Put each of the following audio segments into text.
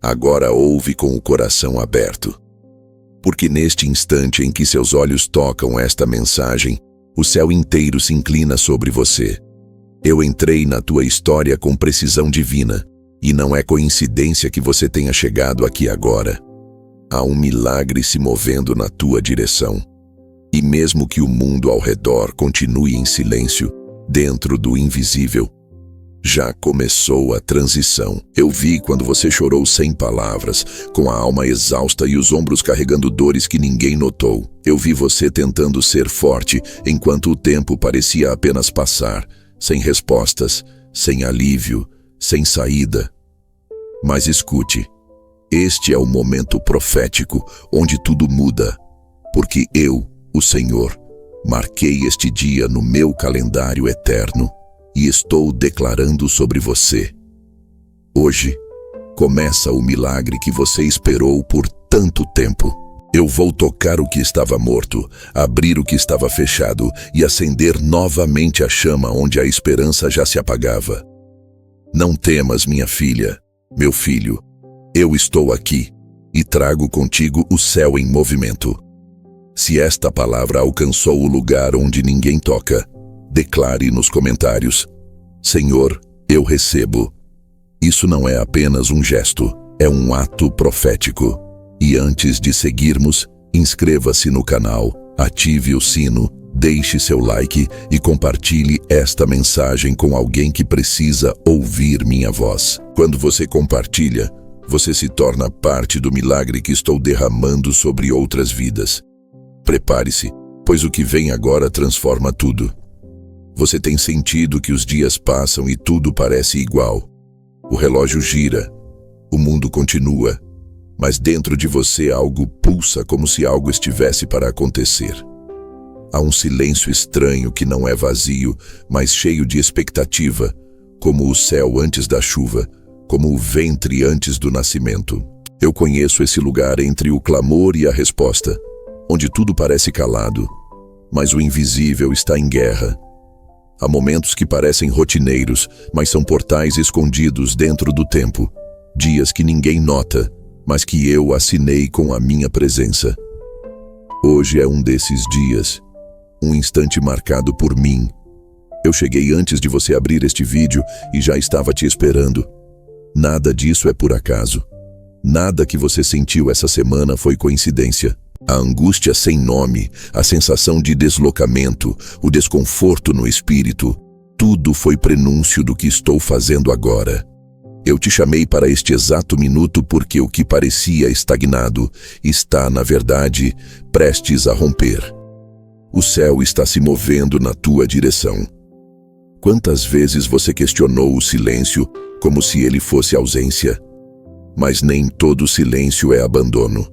Agora ouve com o coração aberto. Porque neste instante em que seus olhos tocam esta mensagem, o céu inteiro se inclina sobre você. Eu entrei na tua história com precisão divina, e não é coincidência que você tenha chegado aqui agora. Há um milagre se movendo na tua direção. E mesmo que o mundo ao redor continue em silêncio, dentro do invisível, já começou a transição. Eu vi quando você chorou sem palavras, com a alma exausta e os ombros carregando dores que ninguém notou. Eu vi você tentando ser forte, enquanto o tempo parecia apenas passar, sem respostas, sem alívio, sem saída. Mas escute, este é o momento profético onde tudo muda, porque eu, o Senhor, marquei este dia no meu calendário eterno e estou declarando sobre você. Hoje, começa o milagre que você esperou por tanto tempo. Eu vou tocar o que estava morto, abrir o que estava fechado e acender novamente a chama onde a esperança já se apagava. Não temas, minha filha, meu filho. Eu estou aqui e trago contigo o céu em movimento. Se esta palavra alcançou o lugar onde ninguém toca, declare nos comentários: Senhor, eu recebo. Isso não é apenas um gesto, é um ato profético. E antes de seguirmos, inscreva-se no canal, ative o sino, deixe seu like e compartilhe esta mensagem com alguém que precisa ouvir minha voz. Quando você compartilha, você se torna parte do milagre que estou derramando sobre outras vidas. Prepare-se, pois o que vem agora transforma tudo. Você tem sentido que os dias passam e tudo parece igual. O relógio gira, o mundo continua, mas dentro de você algo pulsa como se algo estivesse para acontecer. Há um silêncio estranho que não é vazio, mas cheio de expectativa, como o céu antes da chuva, como o ventre antes do nascimento. Eu conheço esse lugar entre o clamor e a resposta, onde tudo parece calado, mas o invisível está em guerra. Há momentos que parecem rotineiros, mas são portais escondidos dentro do tempo. Dias que ninguém nota, mas que eu assinei com a minha presença. Hoje é um desses dias, um instante marcado por mim. Eu cheguei antes de você abrir este vídeo e já estava te esperando. Nada disso é por acaso. Nada que você sentiu essa semana foi coincidência. A angústia sem nome, a sensação de deslocamento, o desconforto no espírito, tudo foi prenúncio do que estou fazendo agora. Eu te chamei para este exato minuto porque o que parecia estagnado está, na verdade, prestes a romper. O céu está se movendo na tua direção. Quantas vezes você questionou o silêncio como se ele fosse ausência? Mas nem todo silêncio é abandono.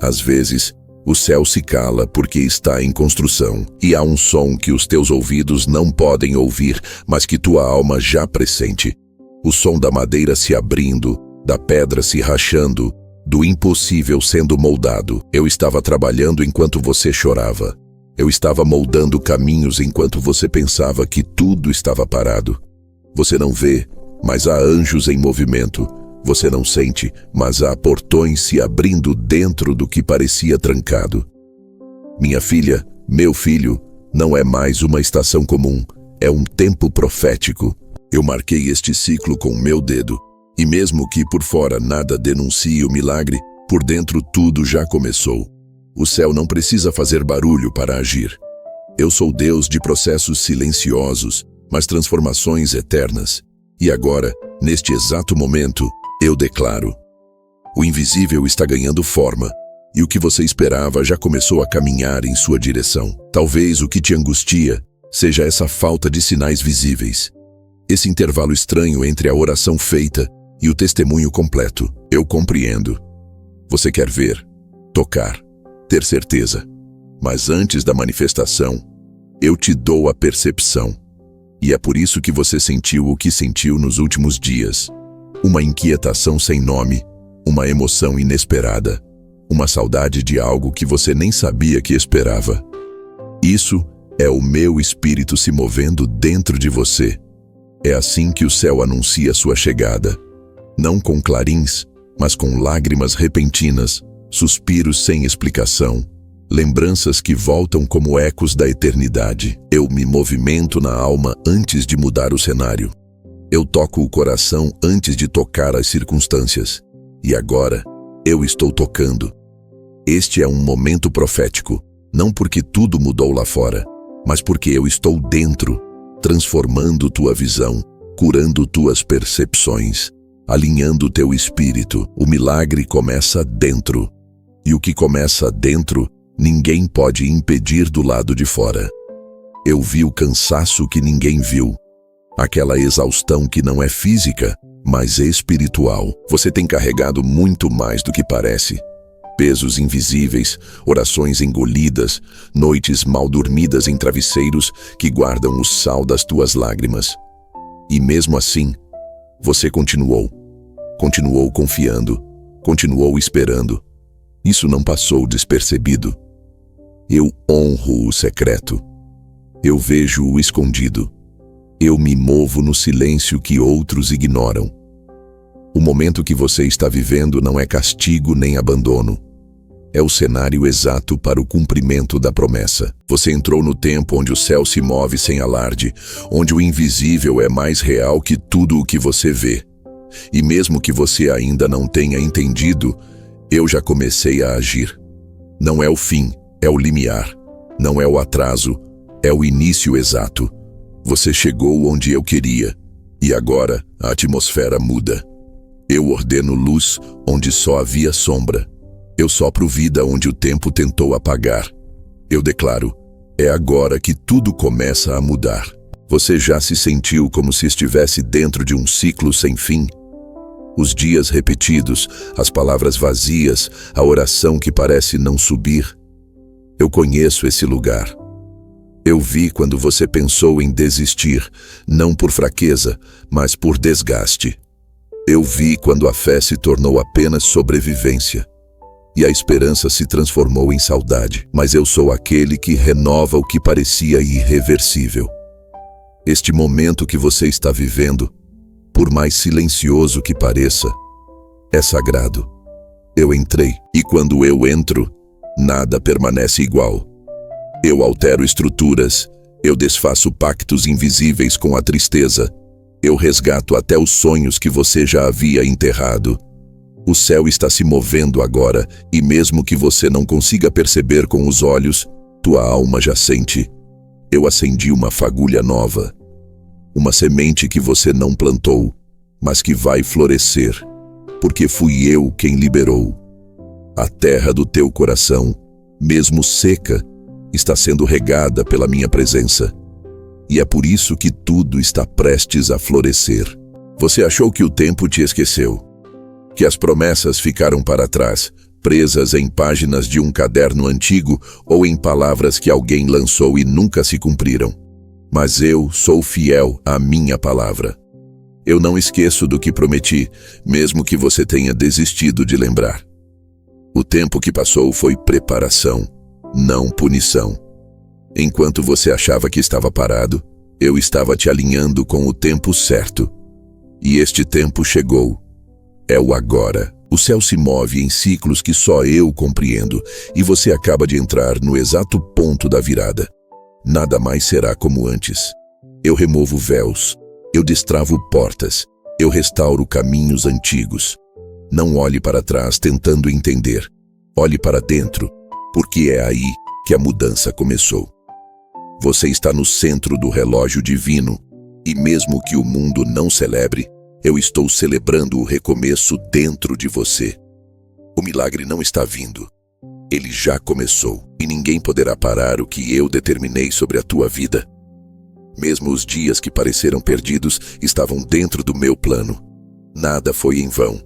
Às vezes, o céu se cala porque está em construção, e há um som que os teus ouvidos não podem ouvir, mas que tua alma já pressente. O som da madeira se abrindo, da pedra se rachando, do impossível sendo moldado. Eu estava trabalhando enquanto você chorava. Eu estava moldando caminhos enquanto você pensava que tudo estava parado. Você não vê, mas há anjos em movimento. Você não sente, mas há portões se abrindo dentro do que parecia trancado. Minha filha, meu filho, não é mais uma estação comum, é um tempo profético. Eu marquei este ciclo com o meu dedo, e mesmo que por fora nada denuncie o milagre, por dentro tudo já começou. O céu não precisa fazer barulho para agir. Eu sou Deus de processos silenciosos, mas transformações eternas. E agora, neste exato momento, eu declaro: o invisível está ganhando forma, e o que você esperava já começou a caminhar em sua direção. Talvez o que te angustia seja essa falta de sinais visíveis. Esse intervalo estranho entre a oração feita e o testemunho completo. Eu compreendo. Você quer ver, tocar, ter certeza. Mas antes da manifestação, eu te dou a percepção. E é por isso que você sentiu o que sentiu nos últimos dias. Uma inquietação sem nome, uma emoção inesperada, uma saudade de algo que você nem sabia que esperava. Isso é o meu espírito se movendo dentro de você. É assim que o céu anuncia sua chegada. Não com clarins, mas com lágrimas repentinas, suspiros sem explicação, lembranças que voltam como ecos da eternidade. Eu me movimento na alma antes de mudar o cenário. Eu toco o coração antes de tocar as circunstâncias. E agora, eu estou tocando. Este é um momento profético, não porque tudo mudou lá fora, mas porque eu estou dentro, transformando tua visão, curando tuas percepções, alinhando teu espírito. O milagre começa dentro. E o que começa dentro, ninguém pode impedir do lado de fora. Eu vi o cansaço que ninguém viu. Aquela exaustão que não é física, mas espiritual. Você tem carregado muito mais do que parece. Pesos invisíveis, orações engolidas, noites mal dormidas em travesseiros que guardam o sal das tuas lágrimas. E mesmo assim, você continuou confiando, continuou esperando. Isso não passou despercebido. Eu honro o secreto. Eu vejo o escondido. Eu me movo no silêncio que outros ignoram. O momento que você está vivendo não é castigo nem abandono. É o cenário exato para o cumprimento da promessa. Você entrou no tempo onde o céu se move sem alarde, onde o invisível é mais real que tudo o que você vê. E mesmo que você ainda não tenha entendido, eu já comecei a agir. Não é o fim, é o limiar. Não é o atraso, é o início exato. Você chegou onde eu queria, e agora a atmosfera muda. Eu ordeno luz onde só havia sombra. Eu sopro vida onde o tempo tentou apagar. Eu declaro, é agora que tudo começa a mudar. Você já se sentiu como se estivesse dentro de um ciclo sem fim? Os dias repetidos, as palavras vazias, a oração que parece não subir. Eu conheço esse lugar. Eu vi quando você pensou em desistir, não por fraqueza, mas por desgaste. Eu vi quando a fé se tornou apenas sobrevivência. E a esperança se transformou em saudade. Mas eu sou aquele que renova o que parecia irreversível. Este momento que você está vivendo, por mais silencioso que pareça, é sagrado. Eu entrei, e quando eu entro, nada permanece igual. Eu altero estruturas, eu desfaço pactos invisíveis com a tristeza, eu resgato até os sonhos que você já havia enterrado. O céu está se movendo agora, e mesmo que você não consiga perceber com os olhos, tua alma já sente. Eu acendi uma fagulha nova. Uma semente que você não plantou, mas que vai florescer, porque fui eu quem liberou. A terra do teu coração, mesmo seca, está sendo regada pela minha presença. E é por isso que tudo está prestes a florescer. Você achou que o tempo te esqueceu, que as promessas ficaram para trás, presas em páginas de um caderno antigo ou em palavras que alguém lançou e nunca se cumpriram. Mas eu sou fiel à minha palavra. Eu não esqueço do que prometi, mesmo que você tenha desistido de lembrar. O tempo que passou foi preparação, não punição. Enquanto você achava que estava parado, eu estava te alinhando com o tempo certo. E este tempo chegou. É o agora. O céu se move em ciclos que só eu compreendo, e você acaba de entrar no exato ponto da virada. Nada mais será como antes. Eu removo véus, eu destravo portas, eu restauro caminhos antigos. Não olhe para trás tentando entender. Olhe para dentro, porque é aí que a mudança começou. Você está no centro do relógio divino, e mesmo que o mundo não celebre, eu estou celebrando o recomeço dentro de você. O milagre não está vindo. Ele já começou, e ninguém poderá parar o que eu determinei sobre a tua vida. Mesmo os dias que pareceram perdidos estavam dentro do meu plano. Nada foi em vão.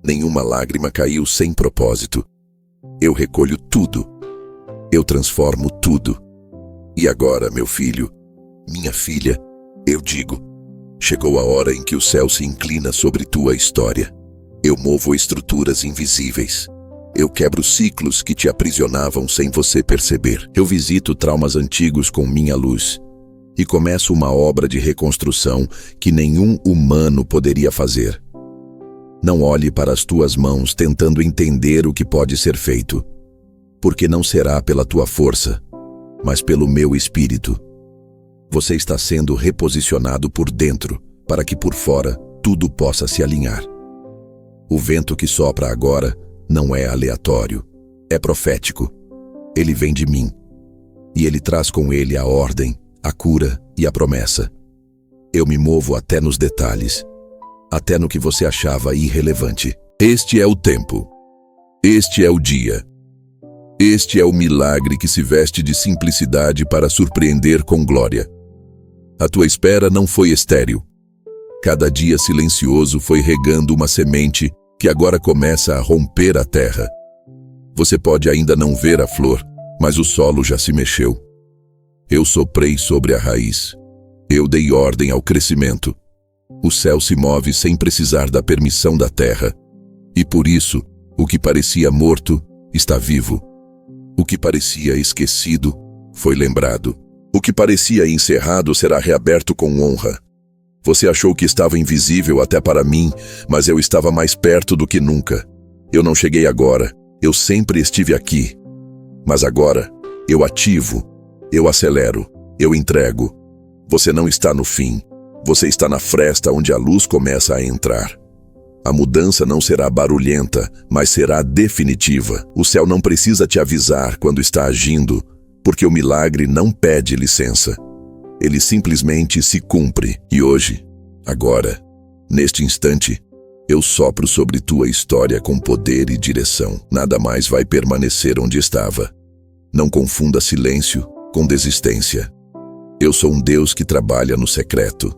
Nenhuma lágrima caiu sem propósito. Eu recolho tudo. Eu transformo tudo. E agora, meu filho, minha filha, eu digo, chegou a hora em que o céu se inclina sobre tua história. Eu movo estruturas invisíveis. Eu quebro ciclos que te aprisionavam sem você perceber. Eu visito traumas antigos com minha luz. E começo uma obra de reconstrução que nenhum humano poderia fazer. Não olhe para as tuas mãos tentando entender o que pode ser feito, porque não será pela tua força, mas pelo meu espírito. Você está sendo reposicionado por dentro, para que por fora tudo possa se alinhar. O vento que sopra agora não é aleatório, é profético. Ele vem de mim, e ele traz com ele a ordem, a cura e a promessa. Eu me movo até nos detalhes, até no que você achava irrelevante. Este é o tempo. Este é o dia. Este é o milagre que se veste de simplicidade para surpreender com glória. A tua espera não foi estéril. Cada dia silencioso foi regando uma semente que agora começa a romper a terra. Você pode ainda não ver a flor, mas o solo já se mexeu. Eu soprei sobre a raiz. Eu dei ordem ao crescimento. O céu se move sem precisar da permissão da terra. E por isso, o que parecia morto está vivo. O que parecia esquecido foi lembrado. O que parecia encerrado será reaberto com honra. Você achou que estava invisível até para mim, mas eu estava mais perto do que nunca. Eu não cheguei agora, eu sempre estive aqui. Mas agora, eu ativo, eu acelero, eu entrego. Você não está no fim, você está na fresta onde a luz começa a entrar. A mudança não será barulhenta, mas será definitiva. O céu não precisa te avisar quando está agindo, porque o milagre não pede licença. Ele simplesmente se cumpre. E hoje, agora, neste instante, eu sopro sobre tua história com poder e direção. Nada mais vai permanecer onde estava. Não confunda silêncio com desistência. Eu sou um Deus que trabalha no secreto.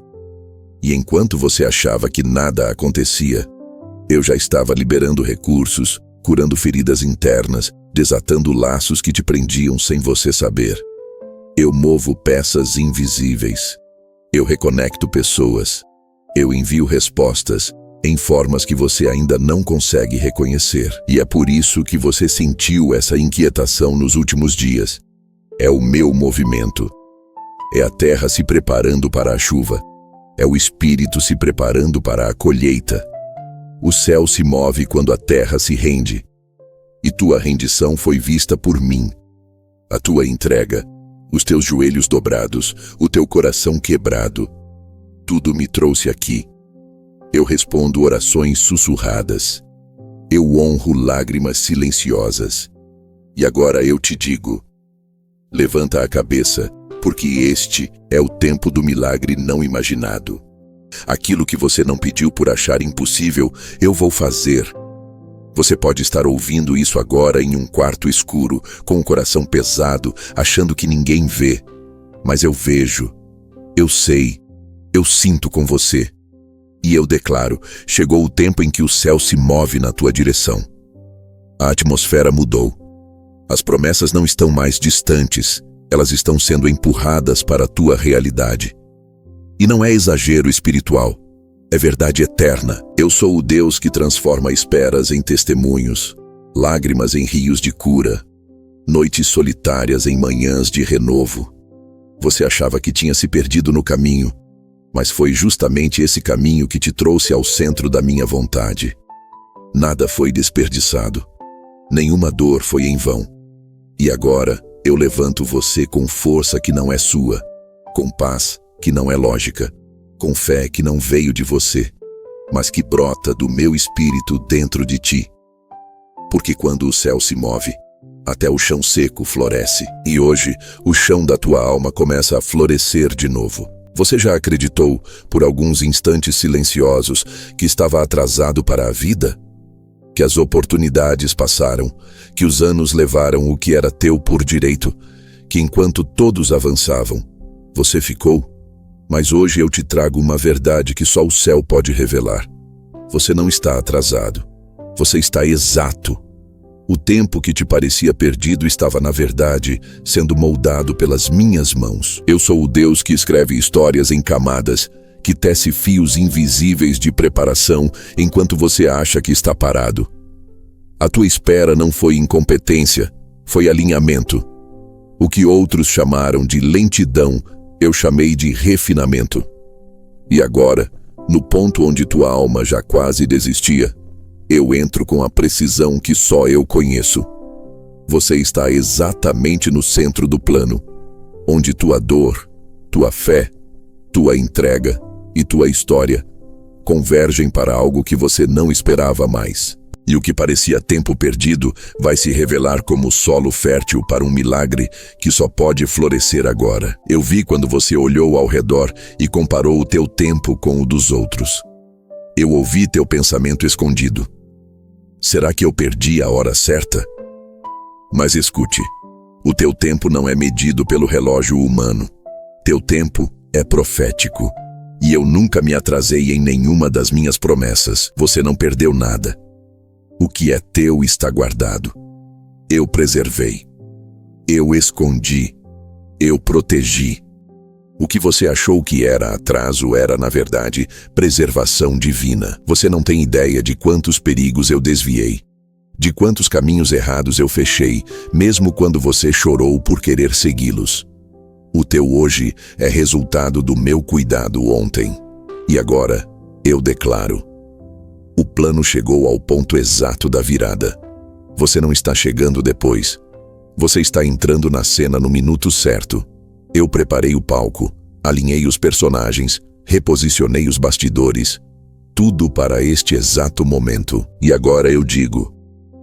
E enquanto você achava que nada acontecia, eu já estava liberando recursos, curando feridas internas, desatando laços que te prendiam sem você saber. Eu movo peças invisíveis. Eu reconecto pessoas. Eu envio respostas em formas que você ainda não consegue reconhecer. E é por isso que você sentiu essa inquietação nos últimos dias. É o meu movimento. É a terra se preparando para a chuva. É o espírito se preparando para a colheita. O céu se move quando a terra se rende. E tua rendição foi vista por mim. A tua entrega, os teus joelhos dobrados, o teu coração quebrado. Tudo me trouxe aqui. Eu respondo orações sussurradas. Eu honro lágrimas silenciosas. E agora eu te digo: levanta a cabeça, porque este é o tempo do milagre não imaginado. Aquilo que você não pediu por achar impossível, eu vou fazer. Você pode estar ouvindo isso agora em um quarto escuro, com o coração pesado, achando que ninguém vê. Mas eu vejo, eu sei, eu sinto com você. E eu declaro, chegou o tempo em que o céu se move na tua direção. A atmosfera mudou. As promessas não estão mais distantes, elas estão sendo empurradas para a tua realidade. E não é exagero espiritual, é verdade eterna. Eu sou o Deus que transforma esperas em testemunhos, lágrimas em rios de cura, noites solitárias em manhãs de renovo. Você achava que tinha se perdido no caminho, mas foi justamente esse caminho que te trouxe ao centro da minha vontade. Nada foi desperdiçado, nenhuma dor foi em vão. E agora eu levanto você com força que não é sua, com paz que não é lógica, com fé que não veio de você, mas que brota do meu espírito dentro de ti. Porque quando o céu se move, até o chão seco floresce. E hoje, o chão da tua alma começa a florescer de novo. Você já acreditou, por alguns instantes silenciosos, que estava atrasado para a vida? Que as oportunidades passaram, que os anos levaram o que era teu por direito, que enquanto todos avançavam, você ficou? Mas hoje eu te trago uma verdade que só o céu pode revelar. Você não está atrasado. Você está exato. O tempo que te parecia perdido estava, na verdade, sendo moldado pelas minhas mãos. Eu sou o Deus que escreve histórias em camadas, que tece fios invisíveis de preparação enquanto você acha que está parado. A tua espera não foi incompetência, foi alinhamento. O que outros chamaram de lentidão, eu chamei de refinamento. E agora, No ponto onde tua alma já quase desistia, eu entro com a precisão que só eu conheço. Você está exatamente no centro do plano, onde tua dor, tua fé, tua entrega e tua história convergem para algo que você não esperava mais. E o que parecia tempo perdido vai se revelar como solo fértil para um milagre que só pode florescer agora. Eu vi quando você olhou ao redor e comparou o teu tempo com o dos outros. Eu ouvi teu pensamento escondido. Será que eu perdi a hora certa? Mas escute, o teu tempo não é medido pelo relógio humano. Teu tempo é profético. E eu nunca me atrasei em nenhuma das minhas promessas. Você não perdeu nada. O que é teu está guardado. Eu preservei. Eu escondi. Eu protegi. O que você achou que era atraso era, na verdade, preservação divina. Você não tem ideia de quantos perigos eu desviei, de quantos caminhos errados eu fechei, mesmo quando você chorou por querer segui-los. O teu hoje é resultado do meu cuidado ontem. E agora, eu declaro: o plano chegou ao ponto exato da virada. Você não está chegando depois. Você está entrando na cena no minuto certo. Eu preparei o palco, alinhei os personagens, reposicionei os bastidores. Tudo para este exato momento. E agora eu digo: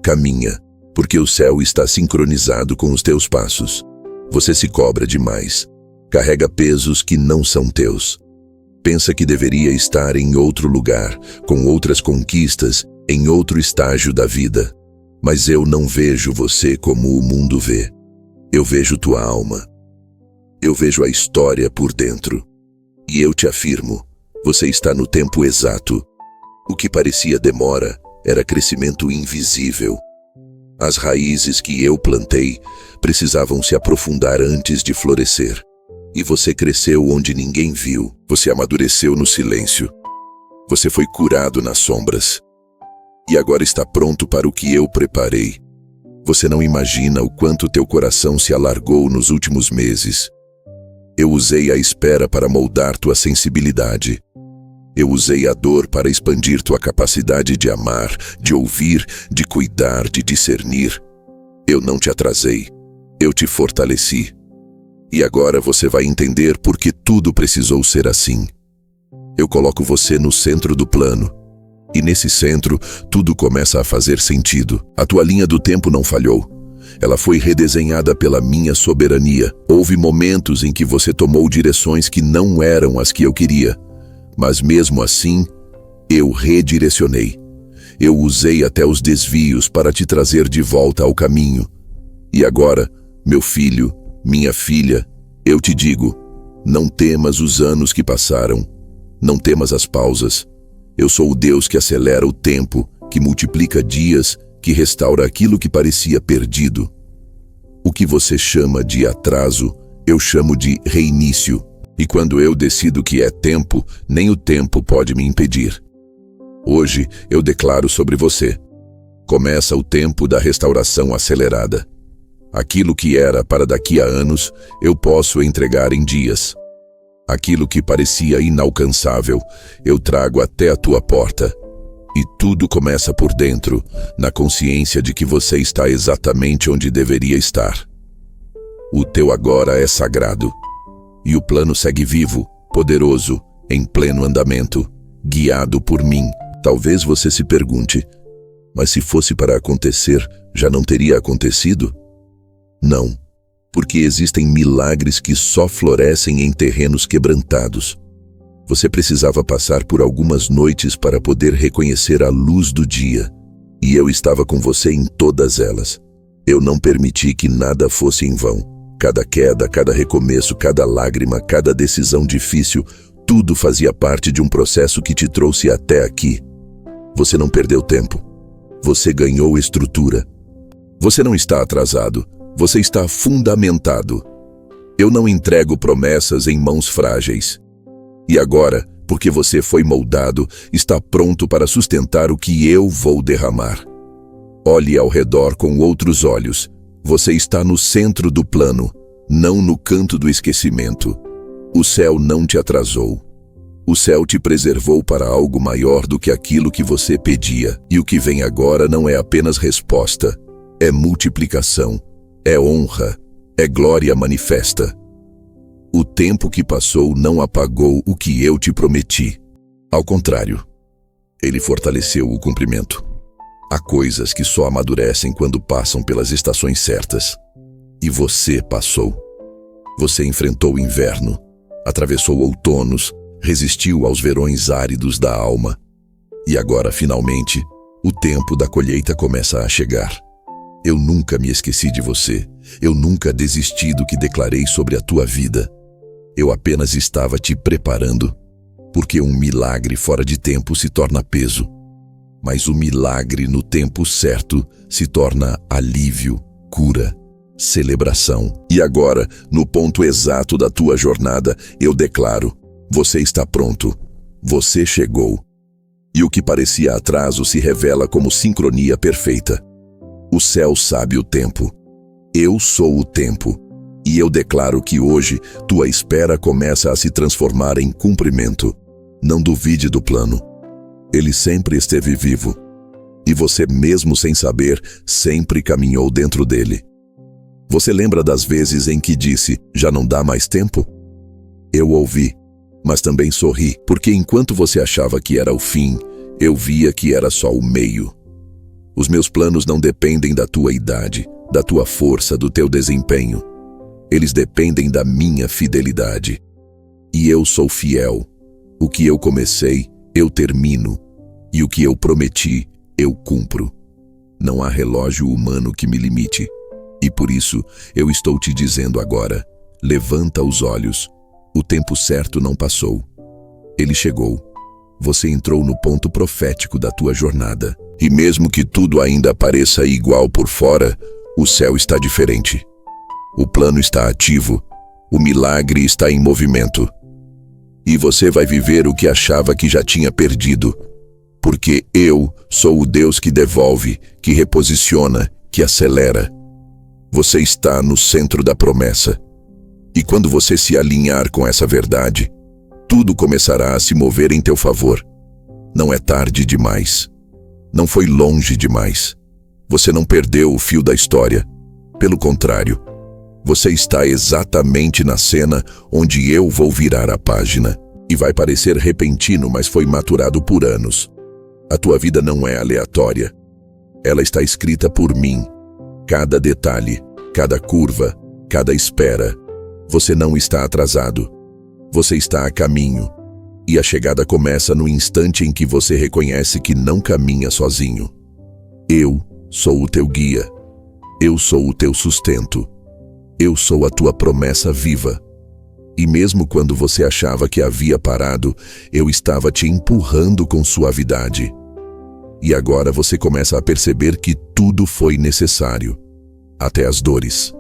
caminha, porque o céu está sincronizado com os teus passos. Você se cobra demais. Carrega pesos que não são teus. Pensa que deveria estar em outro lugar, com outras conquistas, em outro estágio da vida. Mas eu não vejo você como o mundo vê. Eu vejo tua alma. Eu vejo a história por dentro. E eu te afirmo, você está no tempo exato. O que parecia demora era crescimento invisível. As raízes que eu plantei precisavam se aprofundar antes de florescer. E você cresceu onde ninguém viu. Você amadureceu no silêncio. Você foi curado nas sombras. E agora está pronto para o que eu preparei. Você não imagina o quanto teu coração se alargou nos últimos meses. Eu usei a espera para moldar tua sensibilidade. Eu usei a dor para expandir tua capacidade de amar, de ouvir, de cuidar, de discernir. Eu não te atrasei. Eu te fortaleci. E agora você vai entender por que tudo precisou ser assim. Eu coloco você no centro do plano. E nesse centro, tudo começa a fazer sentido. A tua linha do tempo não falhou. Ela foi redesenhada pela minha soberania. Houve momentos em que você tomou direções que não eram as que eu queria. Mas mesmo assim, eu redirecionei. Eu usei até os desvios para te trazer de volta ao caminho. E agora, meu filho, minha filha, eu te digo, não temas os anos que passaram. Não temas as pausas. Eu sou o Deus que acelera o tempo, que multiplica dias, que restaura aquilo que parecia perdido. O que você chama de atraso, eu chamo de reinício. E quando eu decido que é tempo, nem o tempo pode me impedir. Hoje eu declaro sobre você: começa o tempo da restauração acelerada. Aquilo que era para daqui a anos, eu posso entregar em dias. Aquilo que parecia inalcançável, eu trago até a tua porta. E tudo começa por dentro, na consciência de que você está exatamente onde deveria estar. O teu agora é sagrado. E o plano segue vivo, poderoso, em pleno andamento, guiado por mim. Talvez você se pergunte: mas se fosse para acontecer, já não teria acontecido? Não, porque existem milagres que só florescem em terrenos quebrantados. Você precisava passar por algumas noites para poder reconhecer a luz do dia. E eu estava com você em todas elas. Eu não permiti que nada fosse em vão. Cada queda, cada recomeço, cada lágrima, cada decisão difícil, tudo fazia parte de um processo que te trouxe até aqui. Você não perdeu tempo. Você ganhou estrutura. Você não está atrasado. Você está fundamentado. Eu não entrego promessas em mãos frágeis. E agora, porque você foi moldado, está pronto para sustentar o que eu vou derramar. Olhe ao redor com outros olhos. Você está no centro do plano, não no canto do esquecimento. O céu não te atrasou. O céu te preservou para algo maior do que aquilo que você pedia. E o que vem agora não é apenas resposta, é multiplicação, é honra, é glória manifesta. O tempo que passou não apagou o que eu te prometi. Ao contrário, ele fortaleceu o cumprimento. Há coisas que só amadurecem quando passam pelas estações certas. E você passou. Você enfrentou o inverno, atravessou outonos, resistiu aos verões áridos da alma. E agora, finalmente, o tempo da colheita começa a chegar. Eu nunca me esqueci de você. Eu nunca desisti do que declarei sobre a tua vida. Eu apenas estava te preparando, porque um milagre fora de tempo se torna peso. Mas o milagre no tempo certo se torna alívio, cura, celebração. E agora, no ponto exato da tua jornada, eu declaro: você está pronto. Você chegou. E o que parecia atraso se revela como sincronia perfeita. O céu sabe o tempo. Eu sou o tempo. E eu declaro que hoje tua espera começa a se transformar em cumprimento. Não duvide do plano. Ele sempre esteve vivo. E você, mesmo sem saber, sempre caminhou dentro dele. Você lembra das vezes em que disse: já não dá mais tempo? Eu ouvi, mas também sorri, porque enquanto você achava que era o fim, eu via que era só o meio. Os meus planos não dependem da tua idade, da tua força, do teu desempenho. Eles dependem da minha fidelidade. E eu sou fiel. O que eu comecei, eu termino. E o que eu prometi, eu cumpro. Não há relógio humano que me limite. E por isso, eu estou te dizendo agora: levanta os olhos. O tempo certo não passou. Ele chegou. Você entrou no ponto profético da tua jornada. E mesmo que tudo ainda pareça igual por fora, o céu está diferente. O plano está ativo. O milagre está em movimento. E você vai viver o que achava que já tinha perdido. Porque eu sou o Deus que devolve, que reposiciona, que acelera. Você está no centro da promessa. E quando você se alinhar com essa verdade, tudo começará a se mover em teu favor. Não é tarde demais. Não foi longe demais. Você não perdeu o fio da história. Pelo contrário, você está exatamente na cena onde eu vou virar a página. E vai parecer repentino, mas foi maturado por anos. A tua vida não é aleatória. Ela está escrita por mim. Cada detalhe, cada curva, cada espera. Você não está atrasado. Você está a caminho. E a chegada começa no instante em que você reconhece que não caminha sozinho. Eu sou o teu guia. Eu sou o teu sustento. Eu sou a tua promessa viva. E mesmo quando você achava que havia parado, eu estava te empurrando com suavidade. E agora você começa a perceber que tudo foi necessário. Até as dores.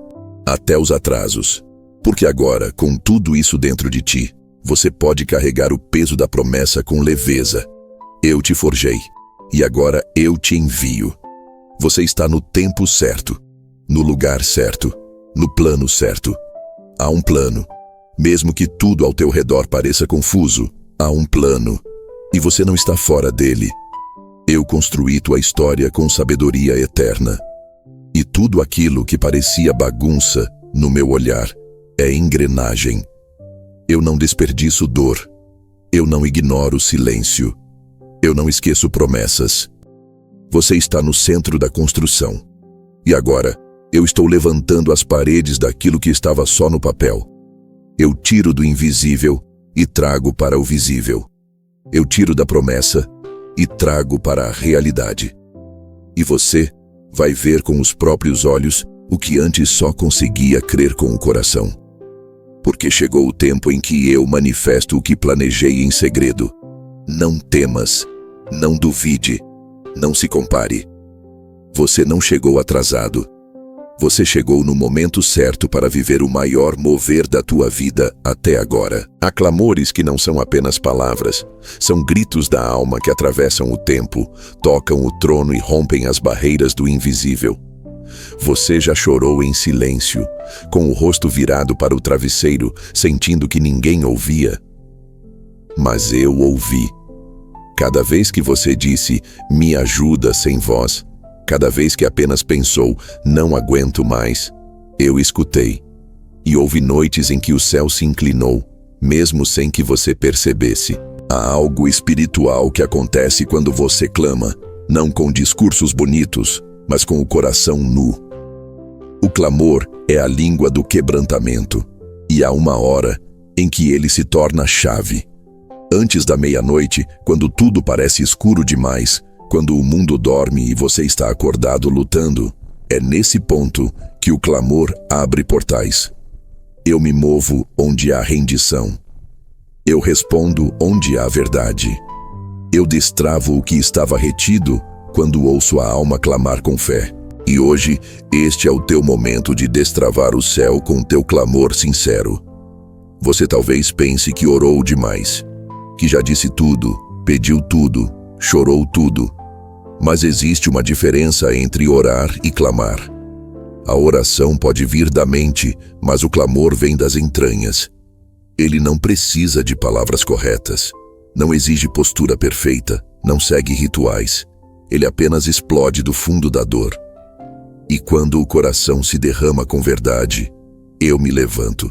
Até os atrasos. Porque agora, com tudo isso dentro de ti, você pode carregar o peso da promessa com leveza. Eu te forjei. E agora eu te envio. Você está no tempo certo. No lugar certo. No plano certo. Há um plano. Mesmo que tudo ao teu redor pareça confuso, há um plano. E você não está fora dele. Eu construí tua história com sabedoria eterna. E tudo aquilo que parecia bagunça, no meu olhar, é engrenagem. Eu não desperdiço dor. Eu não ignoro silêncio. Eu não esqueço promessas. Você está no centro da construção. E agora, eu estou levantando as paredes daquilo que estava só no papel. Eu tiro do invisível e trago para o visível. Eu tiro da promessa e trago para a realidade. E você vai ver com os próprios olhos o que antes só conseguia crer com o coração. Porque chegou o tempo em que eu manifesto o que planejei em segredo. Não temas, não duvide, não se compare. Você não chegou atrasado. Você chegou no momento certo para viver o maior mover da tua vida até agora. Há clamores que não são apenas palavras, são gritos da alma que atravessam o tempo, tocam o trono e rompem as barreiras do invisível. Você já chorou em silêncio, com o rosto virado para o travesseiro, sentindo que ninguém ouvia. mas eu ouvi. Cada vez que você disse, me ajuda sem voz, cada vez que apenas pensou, não aguento mais, eu escutei. E houve noites em que o céu se inclinou, mesmo sem que você percebesse. Há algo espiritual que acontece quando você clama, não com discursos bonitos, mas com o coração nu. O clamor é a língua do quebrantamento, e há uma hora em que ele se torna chave. Antes da meia-noite, quando tudo parece escuro demais, quando o mundo dorme e você está acordado lutando, é nesse ponto que o clamor abre portais. Eu me movo onde há rendição. Eu respondo onde há verdade. Eu destravo o que estava retido quando ouço a alma clamar com fé. E hoje, este é o teu momento de destravar o céu com teu clamor sincero. Você talvez pense que orou demais, que já disse tudo, pediu tudo, chorou tudo. Mas existe uma diferença entre orar e clamar. A oração pode vir da mente, mas o clamor vem das entranhas. Ele não precisa de palavras corretas, não exige postura perfeita, não segue rituais. Ele apenas explode do fundo da dor. E quando o coração se derrama com verdade, eu me levanto.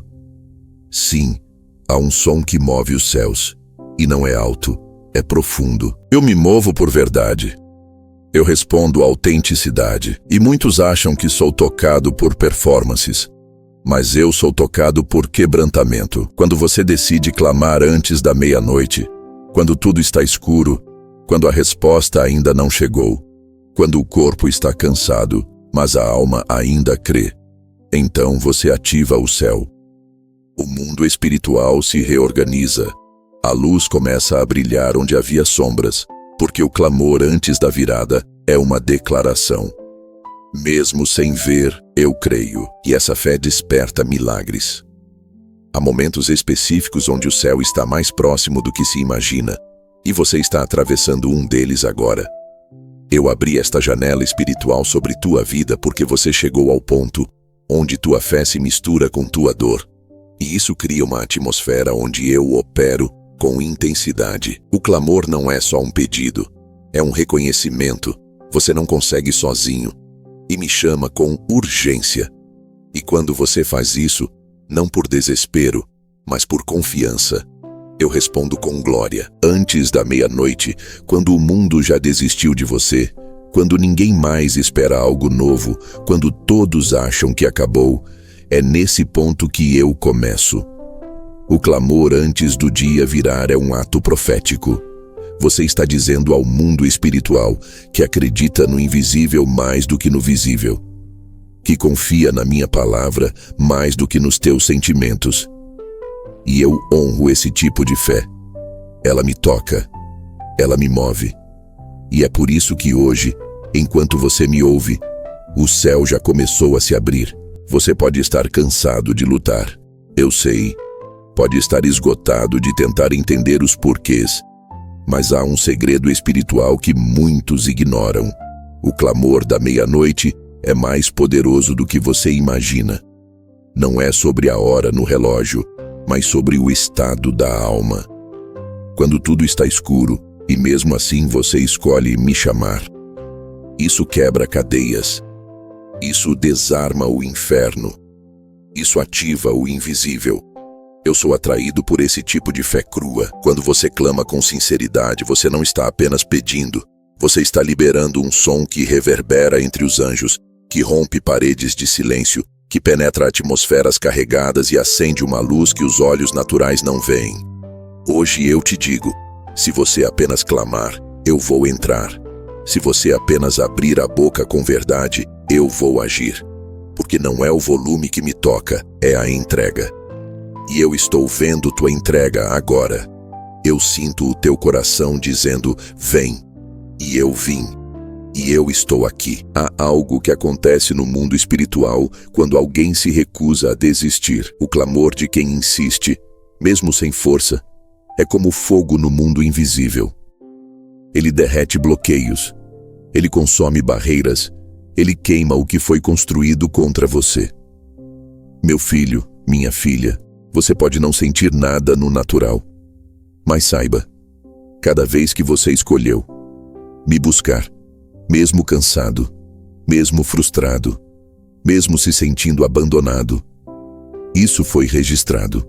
Sim, há um som que move os céus, e não é alto, é profundo. Eu me movo por verdade. Eu respondo à autenticidade, e muitos acham que sou tocado por performances. Mas eu sou tocado por quebrantamento. Quando você decide clamar antes da meia-noite, quando tudo está escuro, quando a resposta ainda não chegou, quando o corpo está cansado, mas a alma ainda crê, então você ativa o céu. O mundo espiritual se reorganiza. A luz começa a brilhar onde havia sombras, porque o clamor antes da virada é uma declaração. Mesmo sem ver, eu creio, e essa fé desperta milagres. Há momentos específicos onde o céu está mais próximo do que se imagina, e você está atravessando um deles agora. Eu abri esta janela espiritual sobre tua vida porque você chegou ao ponto onde tua fé se mistura com tua dor. E isso cria uma atmosfera onde eu opero com intensidade. O clamor não é só um pedido, é um reconhecimento. Você não consegue sozinho. E me chama com urgência. E quando você faz isso, não por desespero, mas por confiança, eu respondo com glória. Antes da meia-noite, quando o mundo já desistiu de você, quando ninguém mais espera algo novo, quando todos acham que acabou, é nesse ponto que eu começo. O clamor antes do dia virar é um ato profético. Você está dizendo ao mundo espiritual que acredita no invisível mais do que no visível, que confia na minha palavra mais do que nos teus sentimentos. E eu honro esse tipo de fé. Ela me toca, ela me move. E é por isso que hoje, enquanto você me ouve, o céu já começou a se abrir. Você pode estar cansado de lutar, eu sei. Pode estar esgotado de tentar entender os porquês. Mas há um segredo espiritual que muitos ignoram. O clamor da meia-noite é mais poderoso do que você imagina. Não é sobre a hora no relógio, mas sobre o estado da alma. Quando tudo está escuro, e mesmo assim você escolhe me chamar. Isso quebra cadeias. Isso desarma o inferno. Isso ativa o invisível. Eu sou atraído por esse tipo de fé crua. Quando você clama com sinceridade, você não está apenas pedindo. Você está liberando um som que reverbera entre os anjos, que rompe paredes de silêncio, que penetra atmosferas carregadas e acende uma luz que os olhos naturais não veem. Hoje eu te digo, se você apenas clamar, eu vou entrar. Se você apenas abrir a boca com verdade, eu vou agir. Porque não é o volume que me toca, é a entrega. E eu estou vendo tua entrega agora. Eu sinto o teu coração dizendo, vem. E eu vim. E eu estou aqui. Há algo que acontece no mundo espiritual quando alguém se recusa a desistir. O clamor de quem insiste, mesmo sem força, é como fogo no mundo invisível. Ele derrete bloqueios. Ele consome barreiras. Ele queima o que foi construído contra você. Meu filho, minha filha, você pode não sentir nada no natural, Mas saiba, cada vez que você escolheu me buscar, mesmo cansado, mesmo frustrado, mesmo se sentindo abandonado, isso foi registrado.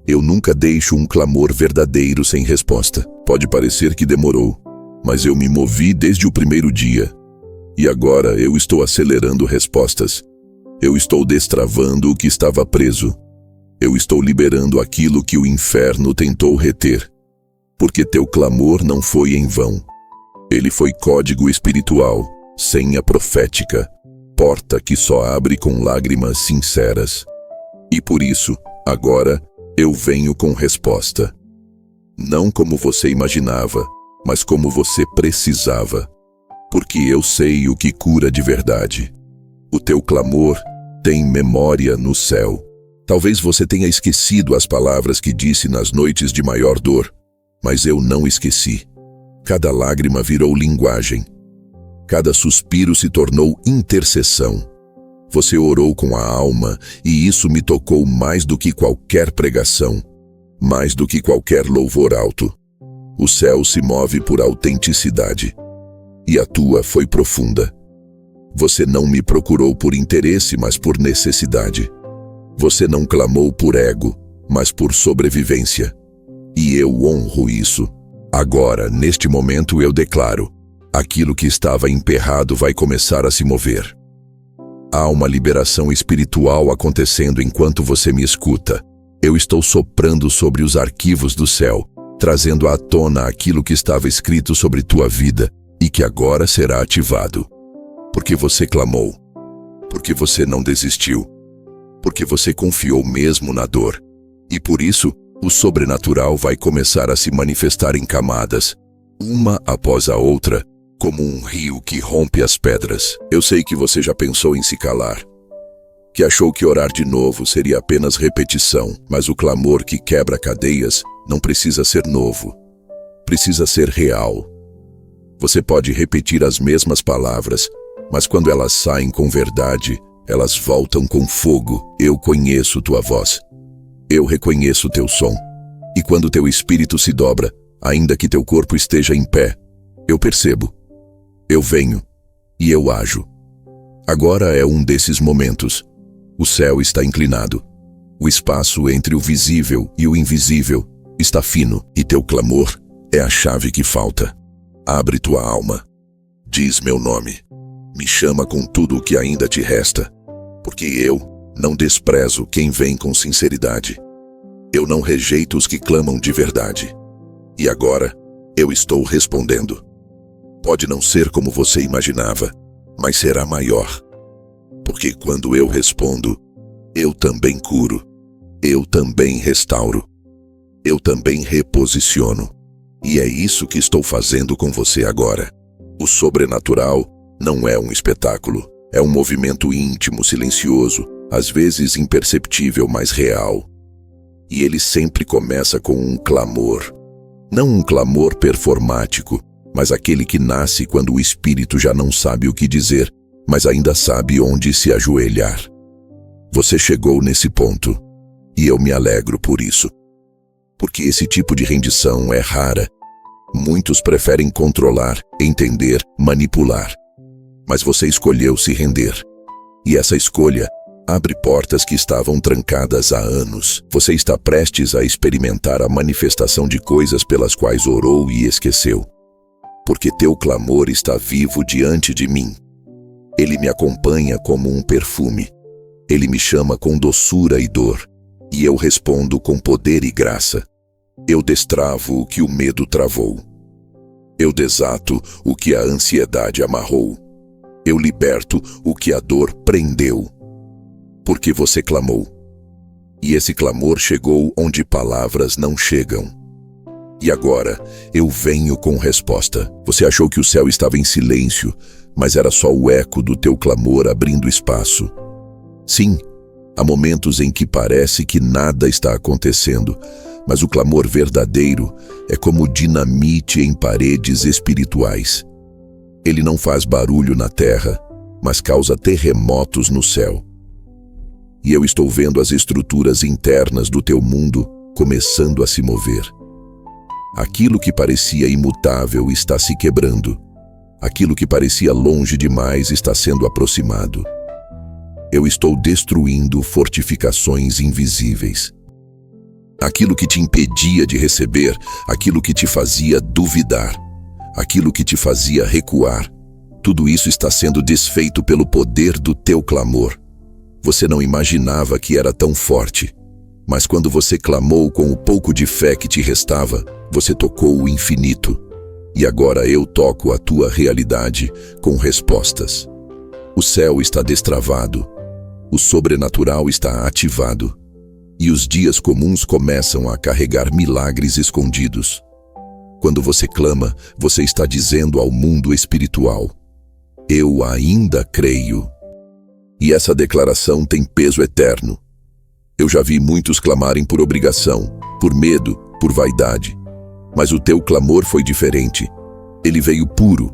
Eu nunca deixo um clamor verdadeiro sem resposta. Pode parecer que demorou, mas eu me movi desde o primeiro dia. E agora eu estou acelerando respostas. Eu estou destravando o que estava preso. Eu estou liberando aquilo que o inferno tentou reter. Porque teu clamor não foi em vão. Ele foi código espiritual, senha profética, porta que só abre com lágrimas sinceras. E por isso, agora, eu venho com resposta. Não como você imaginava, mas como você precisava. Porque eu sei o que cura de verdade. O teu clamor tem memória no céu. Talvez você tenha esquecido as palavras que disse nas noites de maior dor, mas eu não esqueci. Cada lágrima virou linguagem. Cada suspiro se tornou intercessão. Você orou com a alma e isso me tocou mais do que qualquer pregação, mais do que qualquer louvor alto. O céu se move por autenticidade. E a tua foi profunda. Você não me procurou por interesse, mas por necessidade. Você não clamou por ego, mas por sobrevivência. E eu honro isso. Agora, neste momento, eu declaro: aquilo que estava emperrado vai começar a se mover. Há uma liberação espiritual acontecendo enquanto você me escuta. Eu estou soprando sobre os arquivos do céu, trazendo à tona aquilo que estava escrito sobre tua vida e que agora será ativado. Porque você clamou. Porque você não desistiu. Porque você confiou mesmo na dor. E por isso, o sobrenatural vai começar a se manifestar em camadas, uma após a outra, como um rio que rompe as pedras. Eu sei que você já pensou em se calar, que achou que orar de novo seria apenas repetição, mas o clamor que quebra cadeias não precisa ser novo, precisa ser real. Você pode repetir as mesmas palavras, mas quando elas saem com verdade, elas voltam com fogo. Eu conheço tua voz. Eu reconheço teu som. E quando teu espírito se dobra, ainda que teu corpo esteja em pé, eu percebo. Eu venho e eu ajo. Agora é um desses momentos. O céu está inclinado. O espaço entre o visível e o invisível está fino e teu clamor é a chave que falta. Abre tua alma. Diz meu nome. Me chama com tudo o que ainda te resta. Porque eu não desprezo quem vem com sinceridade. Eu não rejeito os que clamam de verdade. E agora eu estou respondendo. Pode não ser como você imaginava, mas será maior. Porque quando eu respondo, eu também curo. Eu também restauro. Eu também reposiciono. E é isso que estou fazendo com você agora. O sobrenatural não é um espetáculo. É um movimento íntimo, silencioso, às vezes imperceptível, mas real. E ele sempre começa com um clamor. Não um clamor performático, mas aquele que nasce quando o espírito já não sabe o que dizer, mas ainda sabe onde se ajoelhar. Você chegou nesse ponto, e eu me alegro por isso. Porque esse tipo de rendição é rara. Muitos preferem controlar, entender, manipular. Mas você escolheu se render. E essa escolha abre portas que estavam trancadas há anos. Você está prestes a experimentar a manifestação de coisas pelas quais orou e esqueceu. Porque teu clamor está vivo diante de mim. Ele me acompanha como um perfume. Ele me chama com doçura e dor. E eu respondo com poder e graça. Eu destravo o que o medo travou. Eu desato o que a ansiedade amarrou. Eu liberto o que a dor prendeu. Porque você clamou. E esse clamor chegou onde palavras não chegam. E agora, eu venho com resposta. Você achou que o céu estava em silêncio, mas era só o eco do teu clamor abrindo espaço. Sim, há momentos em que parece que nada está acontecendo, mas o clamor verdadeiro é como dinamite em paredes espirituais. Ele não faz barulho na terra, mas causa terremotos no céu. E eu estou vendo as estruturas internas do teu mundo começando a se mover. Aquilo que parecia imutável está se quebrando. Aquilo que parecia longe demais está sendo aproximado. Eu estou destruindo fortificações invisíveis. Aquilo que te impedia de receber, aquilo que te fazia duvidar, aquilo que te fazia recuar, tudo isso está sendo desfeito pelo poder do teu clamor. Você não imaginava que era tão forte, mas quando você clamou com o pouco de fé que te restava, você tocou o infinito. E agora eu toco a tua realidade com respostas. O céu está destravado, o sobrenatural está ativado, e os dias comuns começam a carregar milagres escondidos. Quando você clama, você está dizendo ao mundo espiritual: eu ainda creio. E essa declaração tem peso eterno. Eu já vi muitos clamarem por obrigação, por medo, por vaidade. Mas o teu clamor foi diferente. Ele veio puro,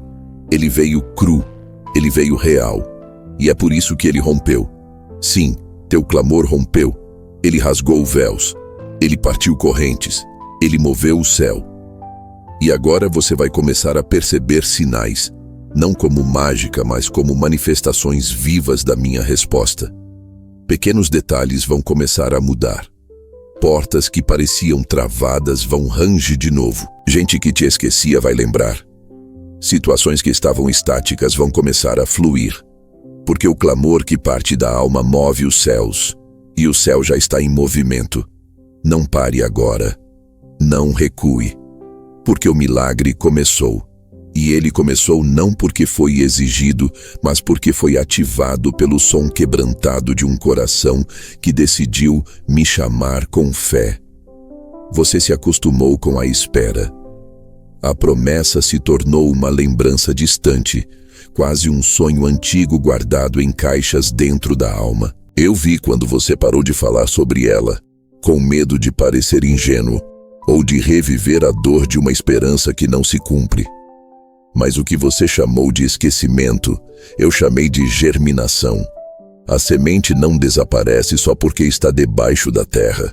ele veio cru, ele veio real. E é por isso que ele rompeu. Sim, teu clamor rompeu. Ele rasgou véus, ele partiu correntes, ele moveu o céu. E agora você vai começar a perceber sinais, não como mágica, mas como manifestações vivas da minha resposta. Pequenos detalhes vão começar a mudar. Portas que pareciam travadas vão ranger de novo. Gente que te esquecia vai lembrar. Situações que estavam estáticas vão começar a fluir. Porque o clamor que parte da alma move os céus. E o céu já está em movimento. Não pare agora. Não recue. Porque o milagre começou. E ele começou não porque foi exigido, mas porque foi ativado pelo som quebrantado de um coração que decidiu me chamar com fé. Você se acostumou com a espera. A promessa se tornou uma lembrança distante, quase um sonho antigo guardado em caixas dentro da alma. Eu vi quando você parou de falar sobre ela, com medo de parecer ingênuo, ou de reviver a dor de uma esperança que não se cumpre. Mas o que você chamou de esquecimento, eu chamei de germinação. A semente não desaparece só porque está debaixo da terra.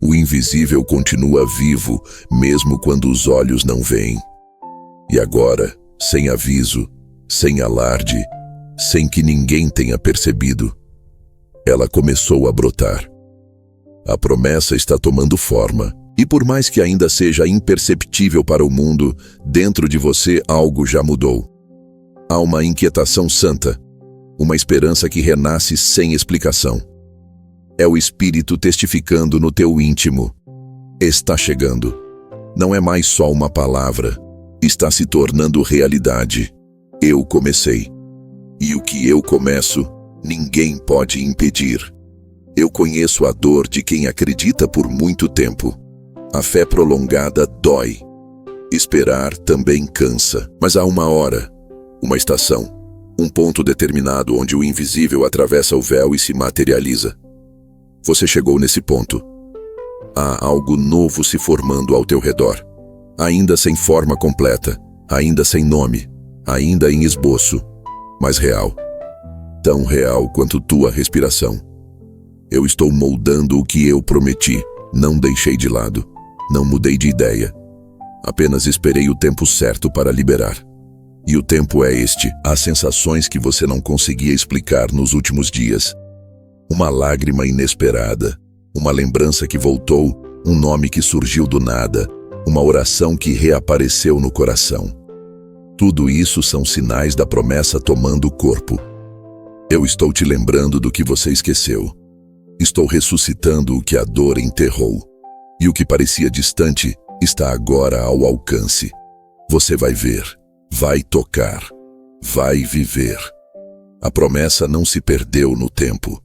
O invisível continua vivo, mesmo quando os olhos não veem. E agora, sem aviso, sem alarde, sem que ninguém tenha percebido, ela começou a brotar. A promessa está tomando forma. E por mais que ainda seja imperceptível para o mundo, dentro de você algo já mudou. Há uma inquietação santa, uma esperança que renasce sem explicação. É o Espírito testificando no teu íntimo. Está chegando. Não é mais só uma palavra, está se tornando realidade. Eu comecei. E o que eu começo, ninguém pode impedir. Eu conheço a dor de quem acredita por muito tempo. A fé prolongada dói. Esperar também cansa. Mas há uma hora, uma estação, um ponto determinado onde o invisível atravessa o véu e se materializa. Você chegou nesse ponto. Há algo novo se formando ao teu redor. Ainda sem forma completa, ainda sem nome, ainda em esboço, mas real. Tão real quanto tua respiração. Eu estou moldando o que eu prometi. Não deixei de lado. Não mudei de ideia. Apenas esperei o tempo certo para liberar. E o tempo é este. Há sensações que você não conseguia explicar nos últimos dias. Uma lágrima inesperada. Uma lembrança que voltou. Um nome que surgiu do nada. Uma oração que reapareceu no coração. Tudo isso são sinais da promessa tomando corpo. Eu estou te lembrando do que você esqueceu. Estou ressuscitando o que a dor enterrou. E o que parecia distante está agora ao alcance. Você vai ver, vai tocar, vai viver. A promessa não se perdeu no tempo.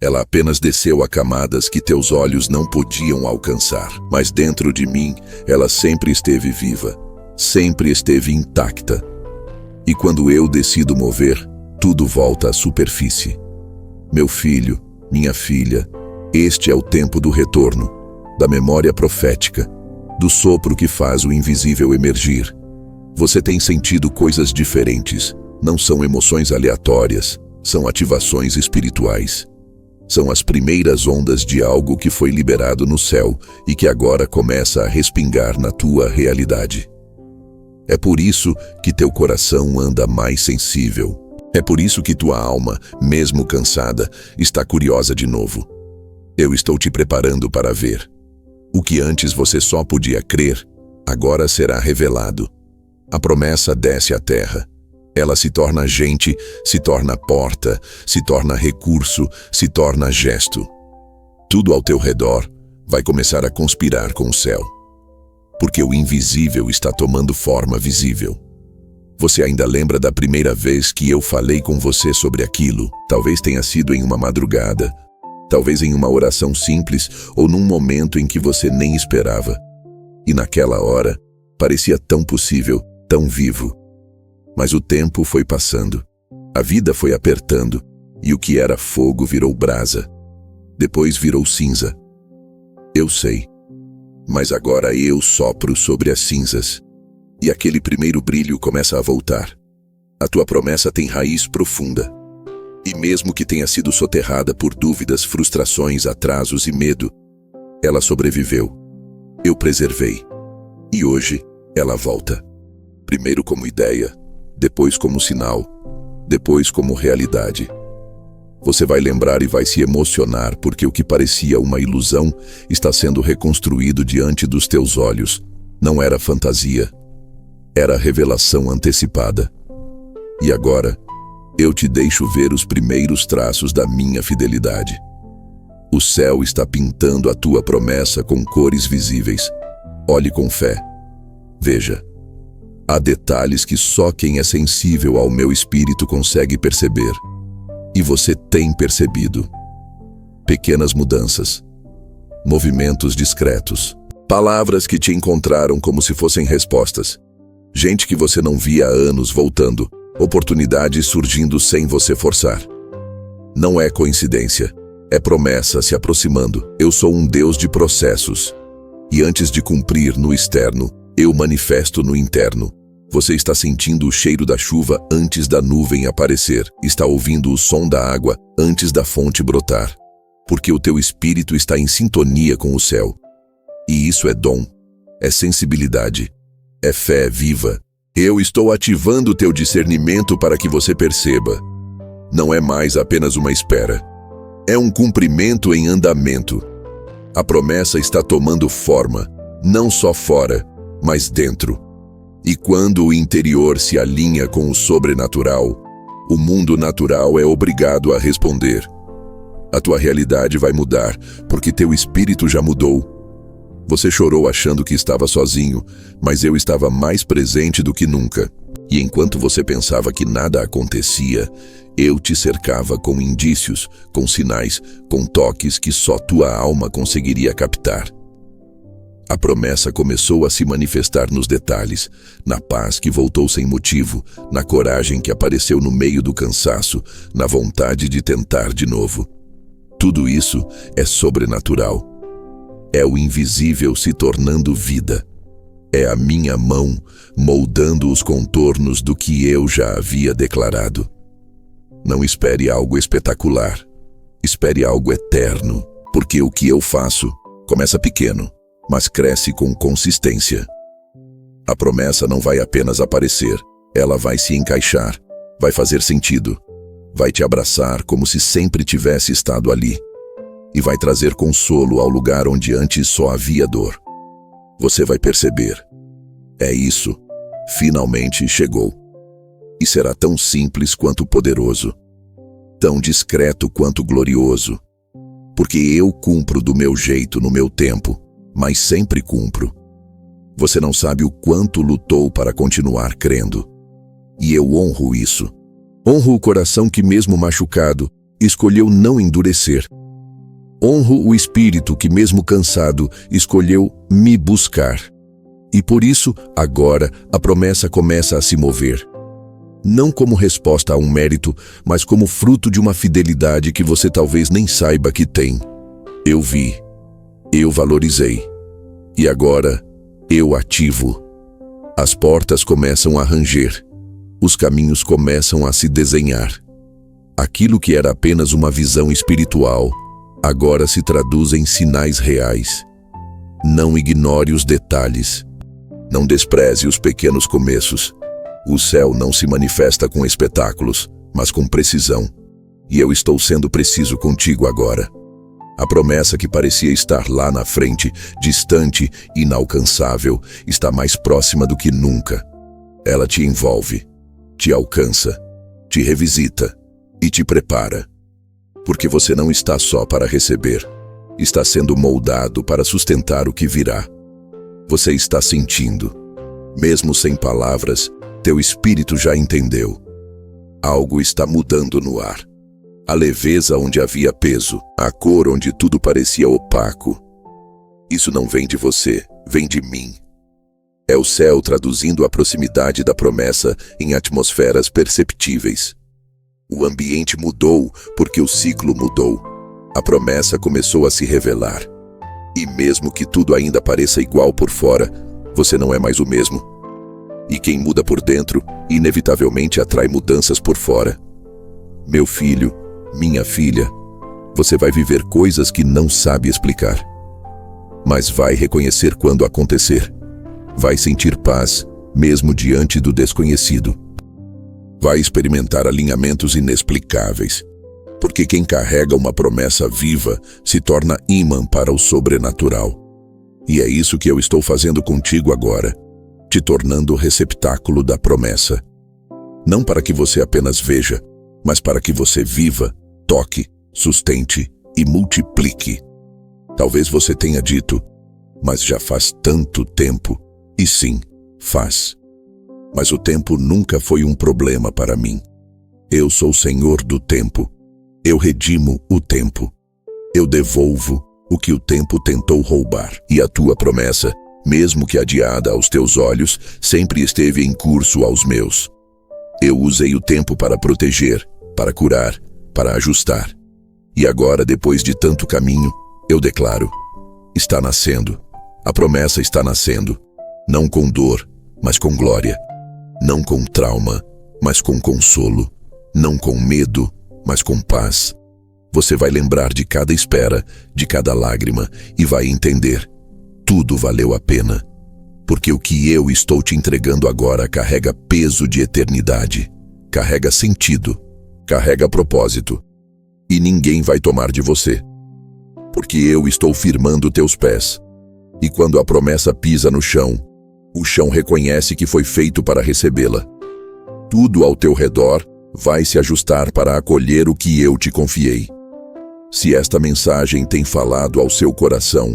Ela apenas desceu a camadas que teus olhos não podiam alcançar. Mas dentro de mim, ela sempre esteve viva, sempre esteve intacta. E quando eu decido mover, tudo volta à superfície. Meu filho, minha filha, este é o tempo do retorno, da memória profética, do sopro que faz o invisível emergir. Você tem sentido coisas diferentes, não são emoções aleatórias, são ativações espirituais. São as primeiras ondas de algo que foi liberado no céu e que agora começa a respingar na tua realidade. É por isso que teu coração anda mais sensível. É por isso que tua alma, mesmo cansada, está curiosa de novo. Eu estou te preparando para ver. O que antes você só podia crer, agora será revelado. A promessa desce à terra. Ela se torna gente, se torna porta, se torna recurso, se torna gesto. Tudo ao teu redor vai começar a conspirar com o céu. Porque o invisível está tomando forma visível. Você ainda lembra da primeira vez que eu falei com você sobre aquilo? Talvez tenha sido em uma madrugada, talvez em uma oração simples ou num momento em que você nem esperava. E naquela hora, parecia tão possível, tão vivo. Mas o tempo foi passando, a vida foi apertando, e o que era fogo virou brasa. Depois virou cinza. Eu sei, mas agora eu sopro sobre as cinzas, e aquele primeiro brilho começa a voltar. A tua promessa tem raiz profunda, e mesmo que tenha sido soterrada por dúvidas, frustrações, atrasos e medo, ela sobreviveu. Eu preservei, e hoje ela volta. Primeiro como ideia, depois como sinal, depois como realidade. Você vai lembrar e vai se emocionar porque o que parecia uma ilusão está sendo reconstruído diante dos teus olhos. Não era fantasia, era revelação antecipada. E agora, eu te deixo ver os primeiros traços da minha fidelidade. O céu está pintando a tua promessa com cores visíveis. Olhe com fé. Veja. Há detalhes que só quem é sensível ao meu espírito consegue perceber. E você tem percebido. Pequenas mudanças. Movimentos discretos. Palavras que te encontraram como se fossem respostas. Gente que você não via há anos voltando. Oportunidades surgindo sem você forçar. Não é coincidência. É promessa se aproximando. Eu sou um Deus de processos. E antes de cumprir no externo, eu manifesto no interno. Você está sentindo o cheiro da chuva antes da nuvem aparecer. Está ouvindo o som da água antes da fonte brotar. Porque o teu espírito está em sintonia com o céu. E isso é dom. É sensibilidade. É fé viva. Eu estou ativando o teu discernimento para que você perceba. Não é mais apenas uma espera. É um cumprimento em andamento. A promessa está tomando forma, não só fora, mas dentro. E quando o interior se alinha com o sobrenatural, o mundo natural é obrigado a responder. A tua realidade vai mudar, porque teu espírito já mudou. Você chorou achando que estava sozinho, mas eu estava mais presente do que nunca. E enquanto você pensava que nada acontecia, eu te cercava com indícios, com sinais, com toques que só tua alma conseguiria captar. A promessa começou a se manifestar nos detalhes, na paz que voltou sem motivo, na coragem que apareceu no meio do cansaço, na vontade de tentar de novo. Tudo isso é sobrenatural. É o invisível se tornando vida. É a minha mão moldando os contornos do que eu já havia declarado. Não espere algo espetacular. Espere algo eterno, porque o que eu faço começa pequeno, mas cresce com consistência. A promessa não vai apenas aparecer, ela vai se encaixar, vai fazer sentido, vai te abraçar como se sempre tivesse estado ali, e vai trazer consolo ao lugar onde antes só havia dor. Você vai perceber. É isso, finalmente chegou. E será tão simples quanto poderoso, tão discreto quanto glorioso, porque eu cumpro do meu jeito no meu tempo, mas sempre cumpro. Você não sabe o quanto lutou para continuar crendo. E eu honro isso. Honro o coração que, mesmo machucado, escolheu não endurecer. Honro o espírito que, mesmo cansado, escolheu me buscar. E por isso, agora, a promessa começa a se mover. Não como resposta a um mérito, mas como fruto de uma fidelidade que você talvez nem saiba que tem. Eu vi. Eu valorizei. E agora, eu ativo. As portas começam a ranger. Os caminhos começam a se desenhar. Aquilo que era apenas uma visão espiritual, agora se traduz em sinais reais. Não ignore os detalhes. Não despreze os pequenos começos. O céu não se manifesta com espetáculos, mas com precisão. E eu estou sendo preciso contigo agora. A promessa que parecia estar lá na frente, distante, inalcançável, está mais próxima do que nunca. Ela te envolve, te alcança, te revisita e te prepara. Porque você não está só para receber, está sendo moldado para sustentar o que virá. Você está sentindo. Mesmo sem palavras, teu espírito já entendeu. Algo está mudando no ar. A leveza onde havia peso, a cor onde tudo parecia opaco. Isso não vem de você, vem de mim. É o céu traduzindo a proximidade da promessa em atmosferas perceptíveis. O ambiente mudou porque o ciclo mudou. A promessa começou a se revelar. E mesmo que tudo ainda pareça igual por fora, você não é mais o mesmo. E quem muda por dentro, inevitavelmente atrai mudanças por fora. Meu filho, minha filha, você vai viver coisas que não sabe explicar. Mas vai reconhecer quando acontecer. Vai sentir paz, mesmo diante do desconhecido. Vai experimentar alinhamentos inexplicáveis. Porque quem carrega uma promessa viva se torna ímã para o sobrenatural. E é isso que eu estou fazendo contigo agora, te tornando receptáculo da promessa. Não para que você apenas veja, mas para que você viva, toque, sustente e multiplique. Talvez você tenha dito, mas já faz tanto tempo. E sim, faz. Mas o tempo nunca foi um problema para mim. Eu sou o Senhor do tempo. Eu redimo o tempo. Eu devolvo o que o tempo tentou roubar. E a tua promessa, mesmo que adiada aos teus olhos, sempre esteve em curso aos meus. Eu usei o tempo para proteger, para curar, para ajustar. E agora, depois de tanto caminho, eu declaro: está nascendo. A promessa está nascendo. Não com dor, mas com glória. Não com trauma, mas com consolo. Não com medo, mas com paz. Você vai lembrar de cada espera, de cada lágrima, e vai entender: tudo valeu a pena. Porque o que eu estou te entregando agora carrega peso de eternidade, carrega sentido, carrega propósito. E ninguém vai tomar de você. Porque eu estou firmando teus pés. E quando a promessa pisa no chão, o chão reconhece que foi feito para recebê-la. Tudo ao teu redor vai se ajustar para acolher o que eu te confiei. Se esta mensagem tem falado ao seu coração,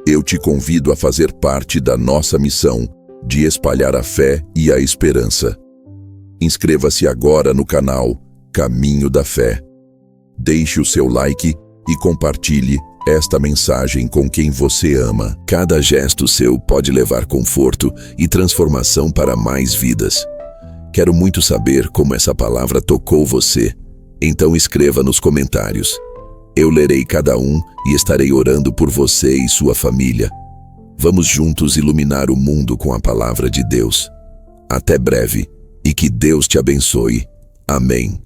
eu te convido a fazer parte da nossa missão de espalhar a fé e a esperança. Inscreva-se agora no canal Caminho da Fé. Deixe o seu like e compartilhe esta mensagem com quem você ama. Cada gesto seu pode levar conforto e transformação para mais vidas. Quero muito saber como essa palavra tocou você. Então escreva nos comentários. Eu lerei cada um e estarei orando por você e sua família. Vamos juntos iluminar o mundo com a palavra de Deus. Até breve e que Deus te abençoe. Amém.